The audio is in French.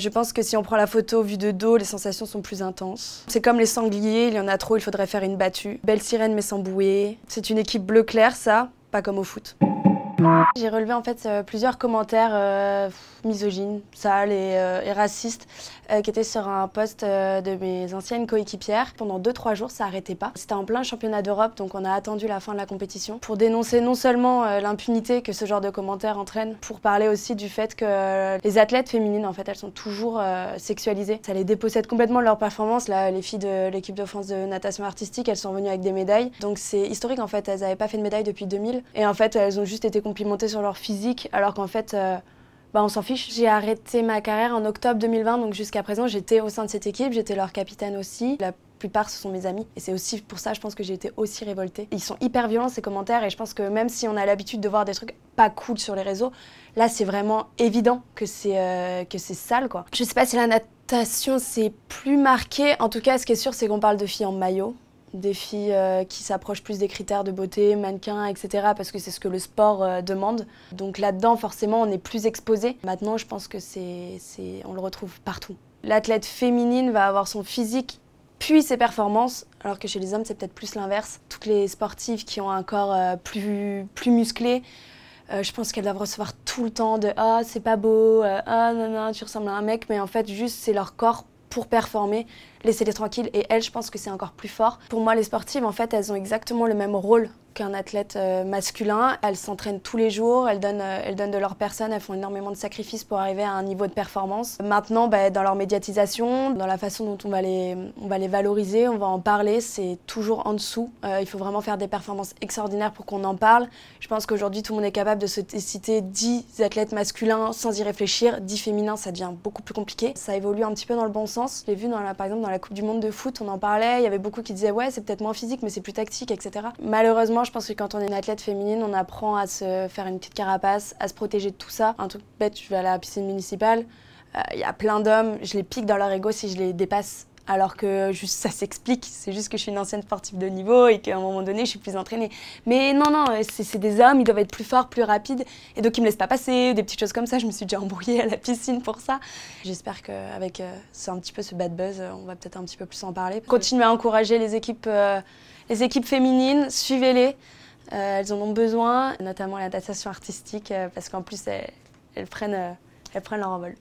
Je pense que si on prend la photo vue de dos, les sensations sont plus intenses. C'est comme les sangliers, il y en a trop, il faudrait faire une battue. Belle sirène mais sans bouée. C'est une équipe bleu clair, ça, pas comme au foot. J'ai relevé en fait plusieurs commentaires misogynes, sales et racistes qui étaient sur un post de mes anciennes coéquipières. Pendant 2-3 jours, ça n'arrêtait pas. C'était en plein championnat d'Europe, donc on a attendu la fin de la compétition pour dénoncer non seulement l'impunité que ce genre de commentaires entraîne, pour parler aussi du fait que les athlètes féminines, en fait, elles sont toujours sexualisées. Ça les dépossède complètement de leur performance. Là, les filles de l'équipe de France de natation artistique, elles sont venues avec des médailles. Donc c'est historique en fait, elles n'avaient pas fait de médaille depuis 2000. Et en fait, elles ont juste été complimentées sur leur physique, alors qu'en fait, on s'en fiche. J'ai arrêté ma carrière en octobre 2020, donc jusqu'à présent, j'étais au sein de cette équipe, j'étais leur capitaine aussi. La plupart, ce sont mes amis. Et c'est aussi pour ça, je pense que j'ai été aussi révoltée. Ils sont hyper violents, ces commentaires, et je pense que même si on a l'habitude de voir des trucs pas cool sur les réseaux, là, c'est vraiment évident que c'est sale, quoi. Je sais pas si la natation, c'est plus marqué. En tout cas, ce qui est sûr, c'est qu'on parle de filles en maillot. Des filles qui s'approchent plus des critères de beauté, mannequins, etc. parce que c'est ce que le sport demande. Donc là-dedans, forcément, on est plus exposé. Maintenant, je pense que on le retrouve partout. L'athlète féminine va avoir son physique puis ses performances, alors que chez les hommes, c'est peut-être plus l'inverse. Toutes les sportives qui ont un corps plus musclé, je pense qu'elles doivent recevoir tout le temps de « Ah, c'est pas beau, ah, non, tu ressembles à un mec », mais en fait, juste, c'est leur corps pour performer, laissez-les tranquilles. Et elles, je pense que c'est encore plus fort. Pour moi, les sportives, en fait, elles ont exactement le même rôle qu'un athlète masculin. Elles s'entraînent tous les jours, elles donnent de leur personne, elles font énormément de sacrifices pour arriver à un niveau de performance. Maintenant, dans leur médiatisation, dans la façon dont on va les valoriser, on va en parler, c'est toujours en dessous. Il faut vraiment faire des performances extraordinaires pour qu'on en parle. Je pense qu'aujourd'hui, tout le monde est capable de se citer 10 athlètes masculins sans y réfléchir. 10 féminins, ça devient beaucoup plus compliqué. Ça évolue un petit peu dans le bon sens. Je l'ai vu par exemple dans la Coupe du Monde de foot, on en parlait, il y avait beaucoup qui disaient « Ouais, c'est peut-être moins physique, mais c'est plus tactique, etc. » Malheureusement, je pense que quand on est une athlète féminine, on apprend à se faire une petite carapace, à se protéger de tout ça. Un truc bête, je vais à la piscine municipale, il y a plein d'hommes, je les pique dans leur ego si je les dépasse. Alors que juste ça s'explique, c'est juste que je suis une ancienne sportive de niveau et qu'à un moment donné, je suis plus entraînée. Mais non, c'est des hommes, ils doivent être plus forts, plus rapides, et donc ils me laissent pas passer, des petites choses comme ça. Je me suis déjà embrouillée à la piscine pour ça. J'espère qu'avec un petit peu ce bad buzz, on va peut-être un petit peu plus en parler. Continuez à encourager les équipes féminines, suivez-les, elles en ont besoin, notamment la natation artistique, parce qu'en plus, elles prennent leur envol.